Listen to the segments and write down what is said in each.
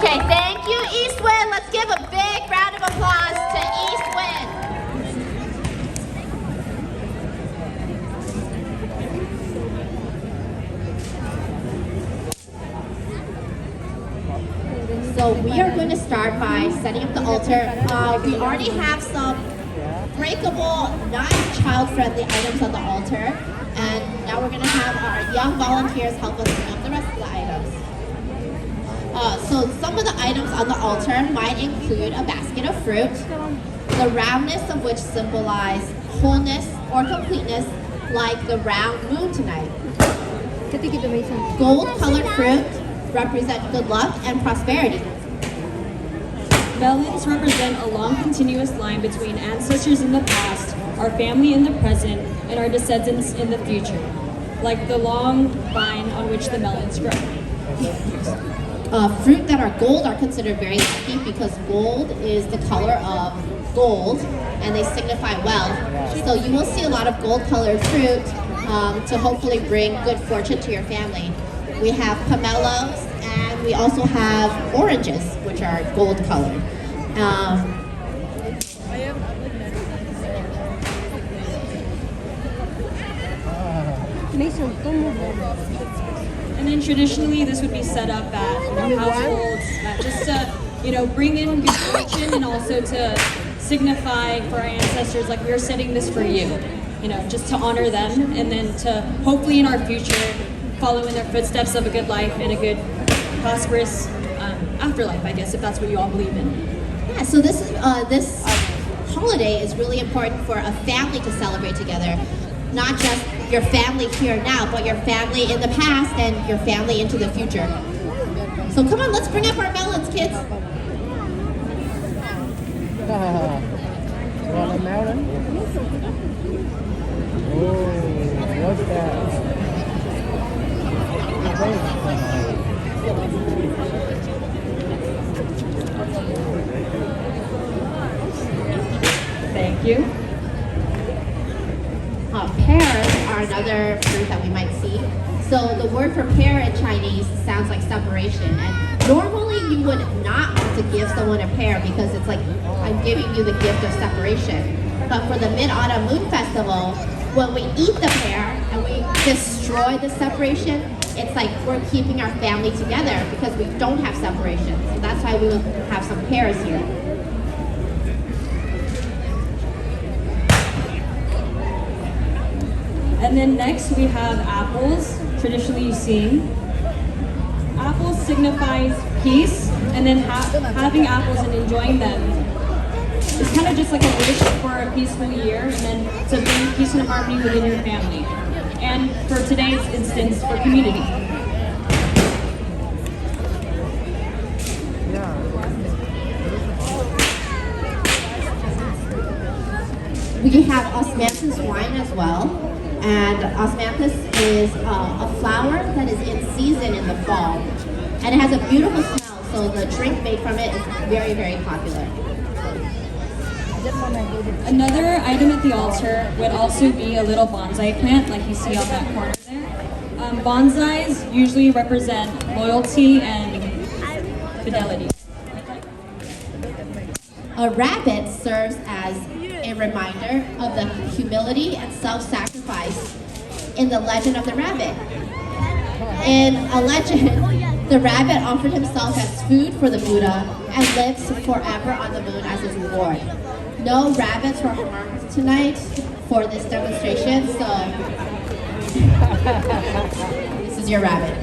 Okay, thank you, East Wind. Let's give a big round of applause to East Wind. So we are going to start by setting up the altar. We already have some breakable, non-child-friendly items on the altar. And now we're going to have our young volunteers help us bring up the rest of the items. So some of the items on the altar might include a basket of fruit, the roundness of which symbolize wholeness or completeness, like the round moon tonight. Gold-colored fruit represent good luck and prosperity. Melons represent a long continuous line between ancestors in the past, our family in the present, and our descendants in the future, like the long vine on which the melons grow. Fruit that are gold are considered very lucky because gold is the color of gold and they signify wealth. So you will see a lot of gold-colored fruit to hopefully bring good fortune to your family. We have pomelos and we also have oranges, which are gold-colored. And then traditionally, this would be set up at households, just to bring in good fortune and also to signify for our ancestors, like we're setting this for you, just to honor them, and then to hopefully in our future follow in their footsteps of a good life and a good, prosperous afterlife, I guess, if that's what you all believe in. Yeah. So this holiday is really important for a family to celebrate together. Not just your family here now, but your family in the past and your family into the future. So come on, let's bring up our melons, kids. Watermelon? Oh, what's that? Thank you. Pears are another fruit that we might see. So the word for pear in Chinese sounds like separation. And normally you would not want to give someone a pear because it's like, I'm giving you the gift of separation. But for the Mid-Autumn Moon Festival, when we eat the pear and we destroy the separation, it's like we're keeping our family together because we don't have separation. So that's why we will have some pears here. And then next we have apples, traditionally you see. Apples signifies peace, and then having apples and enjoying them is kind of just like a wish for a peaceful year, and then to bring peace and harmony within your family. And for today's instance, for community. We have osmanthus wine as well. And osmanthus is a flower that is in season in the fall. And it has a beautiful smell, so the drink made from it is very, very popular. Another item at the altar would also be a little bonsai plant, like you see on that corner there. Bonsais usually represent loyalty and fidelity. A rabbit serves as a reminder of the humility and self-sacrifice in the legend of the rabbit. In a legend, the rabbit offered himself as food for the Buddha and lives forever on the moon as his reward. No rabbits were harmed tonight for this demonstration, so this is your rabbit.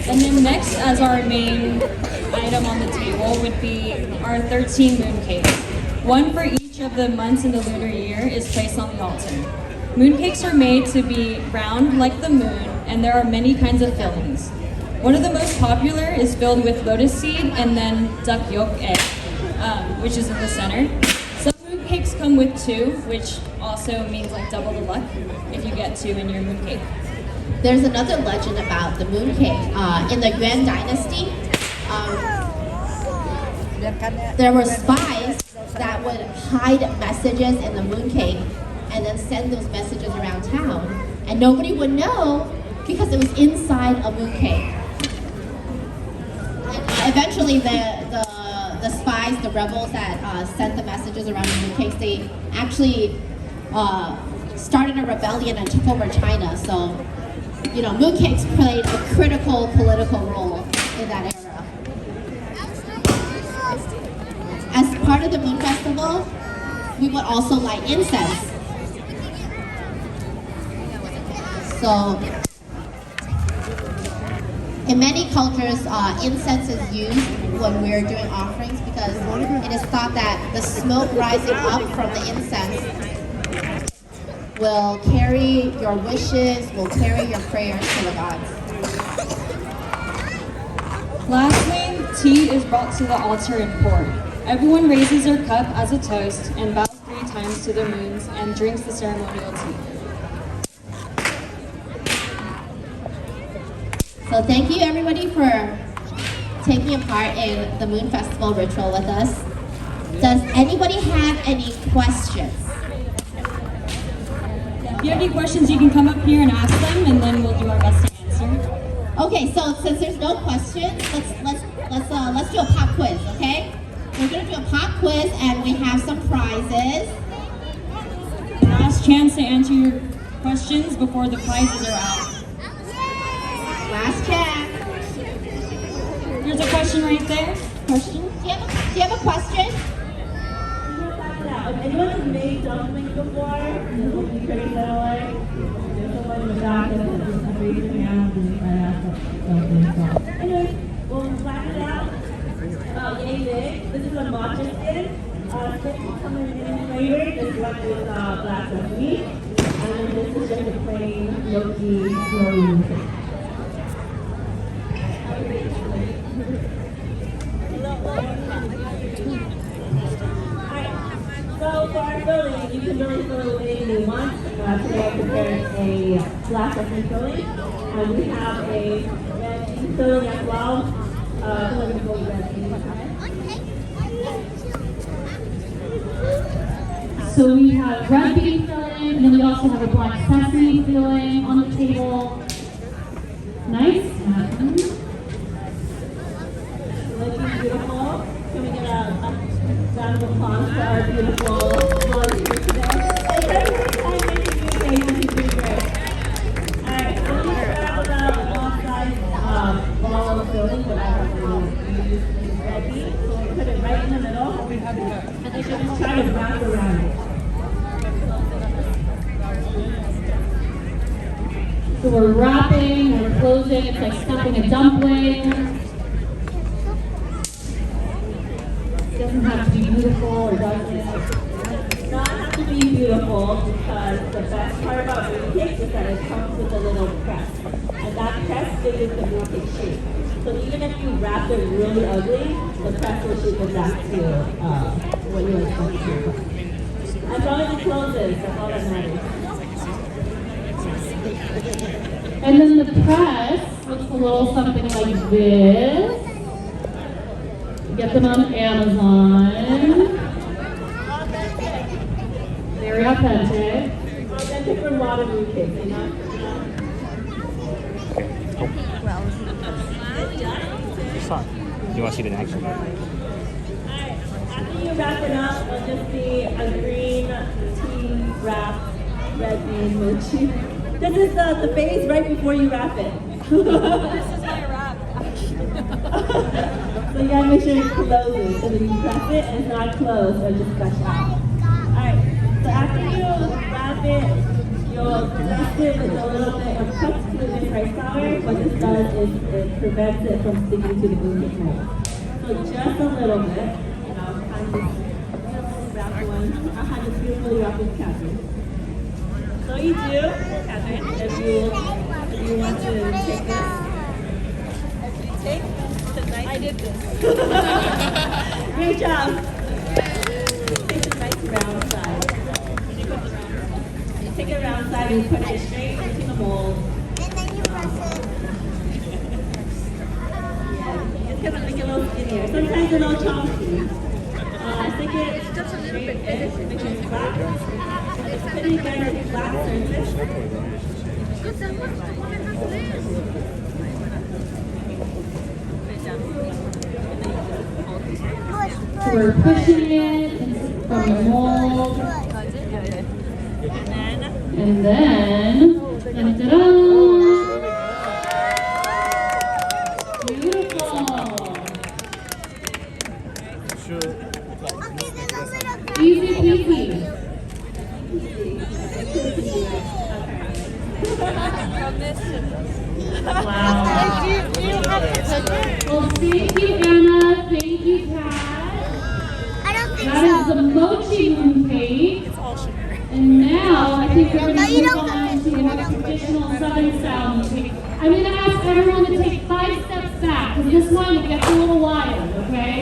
And then next, as our main item on the table, would be our 13 mooncakes. One for each of the months in the lunar year is placed on the altar. Mooncakes are made to be round like the moon, and there are many kinds of fillings. One of the most popular is filled with lotus seed and then duck yolk egg, which is in the center. Some mooncakes come with 2, which also means like double the luck if you get 2 in your mooncake. There's another legend about the mooncake. In the Yuan Dynasty, there were spies that would hide messages in the mooncake and then send those messages around town. And nobody would know because it was inside a mooncake. And eventually, the spies, the rebels that sent the messages around the mooncakes, they actually started a rebellion and took over China. So, you know, mooncakes played a critical political role in that era. As part of the Moon Festival, we would also light incense. So, in many cultures, incense is used when we're doing offerings because it is thought that the smoke rising up from the incense will carry your wishes, will carry your prayers to the gods. Lastly, tea is brought to the altar and poured. Everyone raises their cup as a toast and bows 3 times to the moons and drinks the ceremonial tea. So thank you everybody for taking a part in the Moon Festival ritual with us. Does anybody have any questions? If you have any questions, you can come up here and ask them, and then we'll do our best to answer. Okay, so since there's no questions, let's do a pop quiz, okay? We're gonna do a pop quiz, and we have some prizes. Last chance to answer your questions before the prizes are out. Last chance. There's a question right there. Question? Do you have a question? If anyone has made dumplings before, this will be pretty similar. There's someone in the back that has raised their hand and I asked dumplings. Anyway, we'll flatten it out. Yay big. This is a matcha skin. Skin come in many flavors. This one is black sesame. And then this is just a plain milky slurry cake. So for our filling, you can really fill it with anything you want. Today I prepared a black sesame filling. And we have a red bean filling as well. We're going to go with red bean. So we have red bean filling, and then we also have a black sesame filling on the table. Nice. Looking beautiful. Can we get a round of applause for our beautiful volunteers today? And every time making new things, which is pretty great. Alright, so we grab the off-side ball of filling, whatever we use is red bean. So we'll put it right in the middle. And then you just try to wrap around it. So we're wrapping, we're closing, it's like stuffing a dumpling. It doesn't have to be beautiful, or does it? It does not have to be beautiful because the best part about mooncake is that it comes with a little press. And that press gives it the mooncake shape. So even if you wrap it really ugly, the press will shape it back to what you expect it to. As long as it closes, that's all that matters. And then the press looks a little something like this. Get them on Amazon. Very authentic. Authentic from water mooncake, you know? You want to see the next one? Alright, after you wrap it up, it'll just be a green tea wrapped red bean mochi. This is the phase right before you wrap it. This is my wrap. So you gotta make sure it closes. So when you press it and it's not closed, it'll just gush out. Alright, so after you wrap it, you'll dust it with a little bit of cooked gluten rice flour. What this does is it prevents it from sticking to the mooncake mold. So just a little bit, and I'll kind of wrap one. I'll have this beautifully wrapped with Catherine. So you do, Catherine, if you want to take this. I did this. Great job. Take the nice round side. Take it round side and put it straight into the mold. And then you press it. Yeah, it's gonna make it a little skinnier. Sometimes a little chunky. Stick it straight in, make sure it's flat. Put it again on a flat surface. So we're pushing it from the mold. And then, ta-da! Beautiful. Easy peasy. Wow. Do you have to put it? Well, thank you, Anna. Thank you, Kat. I don't think That is so. the mochi mooncake. And now I think we're going No, to you move don't on have to to. a more traditional Southern style mooncake. I'm going to ask everyone to take 5 steps back because this one it gets a little wild, okay?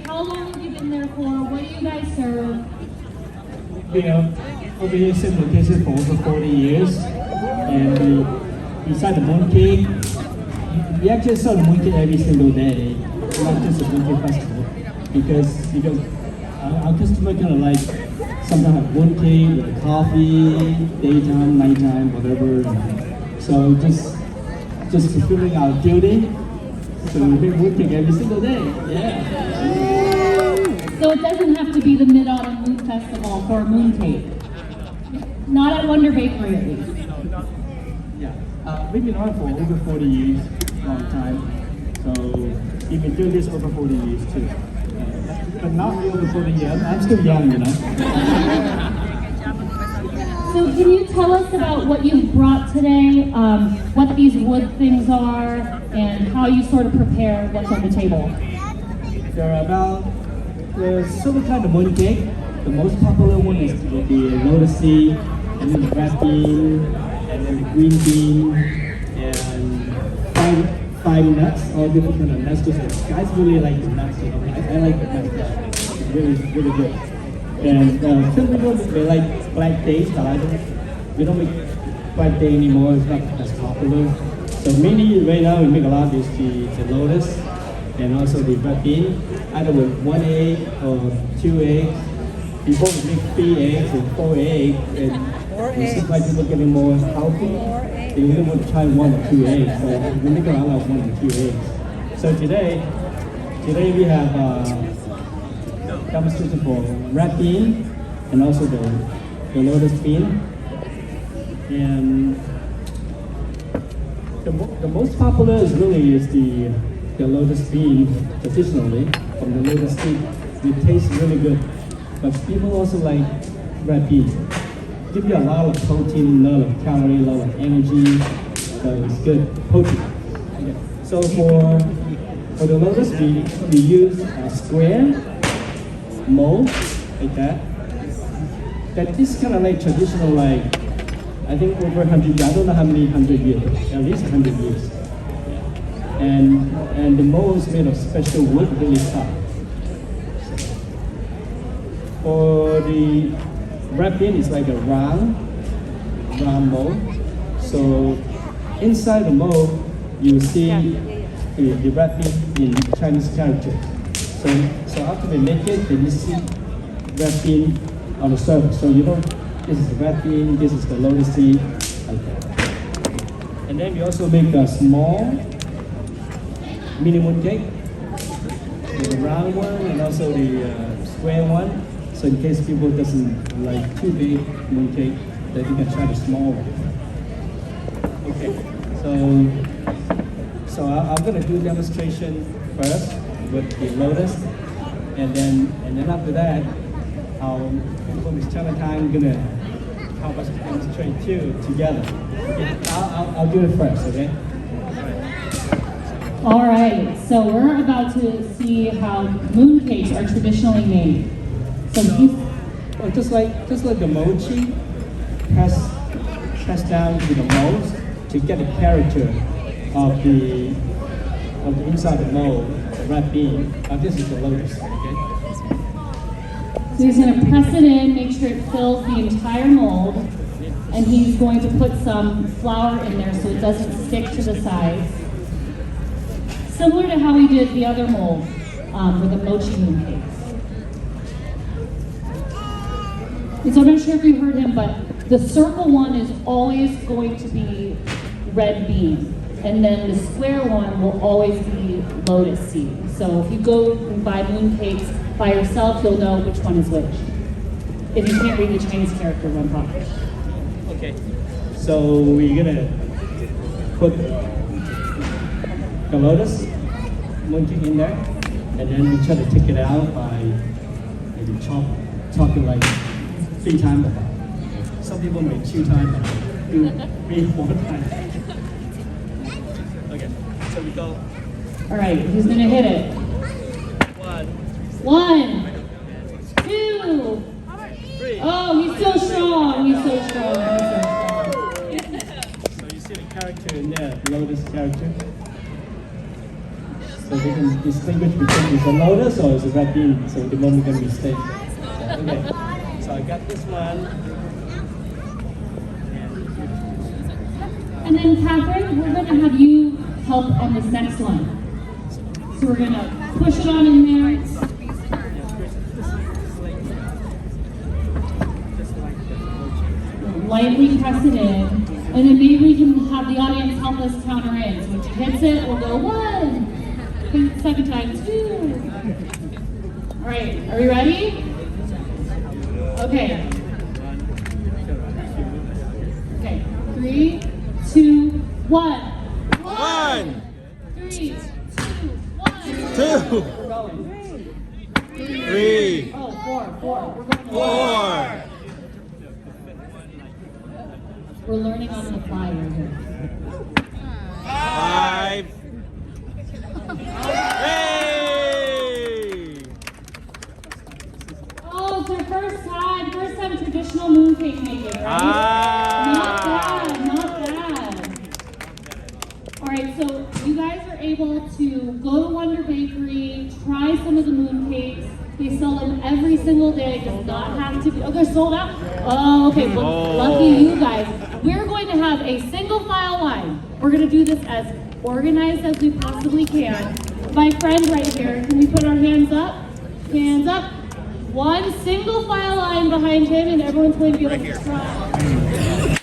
How long have you been there for? What do you guys serve? I've been in same location for over 40 years, and beside the mooncake, we actually sell mooncake every single day, not just the mooncake festival, because our customer kind of like sometimes have mooncake with coffee, daytime, nighttime, whatever. So just fulfilling our duty, so we make mooncake every single day. Yeah. So it doesn't have to be the Mid-Autumn Moon Festival for a mooncake. Not at Wonder Bakery at least. Yeah, we've been on for over 40 years, long time. So we've been doing this over 40 years too. But not really over 40 years. I'm still young, you know. So can you tell us about what you've brought today, what these wood things are, and how you sort of prepare what's on the table? There's several kinds of mooncake. The most popular one is the lotus seed, and then the red bean, and then the green bean, and five nuts, all different kind of nuts. Just guys really like the nuts, you know. I like the nuts. It's really good. And some people they like black dates, but we don't make black day anymore. It's not as popular. So mainly right now we make a lot is the lotus and also the red bean, either with 1 egg or 2 eggs. Before we make 3 eggs and 4 eggs, and it seems like people getting more healthy. They really want to try 1 or 2 eggs, so we make a lot of 1 or 2 eggs. So today we have demonstration for red bean and also the lotus bean. And the most popular is really the lotus bean traditionally from the lotus seed. It tastes really good, but people also like red bean. Give you a lot of protein, a lot of calorie, a lot of energy. So it's good protein. Okay. So for the lotus bean, we use a square mold like that. That is kind of like traditional, like I think over 100 years. I don't know how many 100 years, at least 100 years. And the mold is made of special wood, really tough. For the red bean, it's like a round mold. So inside the mold, you see the red bean in Chinese character. So after they make it, then you see red bean on the surface. So you know, this is the red bean, this is the lotus seed, like that. And then we also make a small mini mooncake, the round one and also the square one. So in case people doesn't like too big mooncake, then you can try the small one. Okay, so I'm gonna do demonstration first with the lotus, and then after that, from this Chinatown, gonna help us demonstrate too together. Okay, I'll do it first, okay? All right, so we're about to see how mooncakes are traditionally made. So Well, just like the mochi, press down to the molds to get the character of the inside the mold, the red bean. This is the lotus, okay? So he's going to press it in, make sure it fills the entire mold, and he's going to put some flour in there so it doesn't stick to the sides. Similar to how we did the other mold for the mochi mooncakes. And so I'm not sure if you heard him, but The circle one is always going to be red bean, and then the square one will always be lotus seed. So if you go and buy mooncakes by yourself, you'll know which one is which. If you can't read the Chinese character one properly. Okay. So we're gonna put the lotus mooncake in there, and then we try to take it out by maybe chopping like 3 times. Some people make 2 times, but I do 3, 4 times. Okay, so we go All right, who's gonna hit it? 1, 1, 2. 3. Oh, he's so strong. He's so strong. He's so strong. So you see the character in there, lotus character. So we can distinguish between it's a lotus or it's a red bean, so the moment we can mistake. Okay, so I got this one. And then Catherine, we're gonna have you help on this next one. So we're gonna push it on in there. Lightly press it in, and then maybe we can have the audience help us counter in. So when she hits it, we'll go 1. Second time, 2. All right, are we ready? Okay. Okay, 3, 2, 1. 1, 3, 2, 1. 2, We're going. 3, Oh, 4. We're going. 4. We're learning on the fly right here. 5. Hey! Oh, it's our first time traditional mooncake making, right? Not bad. All right, so you guys are able to go to Wonder Bakery, try some of the mooncakes. They sell them every single day. It does not have to be. Oh, they're sold out? Oh, okay. Well, lucky you guys. We're going to have a single file line. We're going to do this as organized as we possibly can. My friend right here, can we put our hands up? Hands up. One single file line behind him, and everyone's going to be able to try.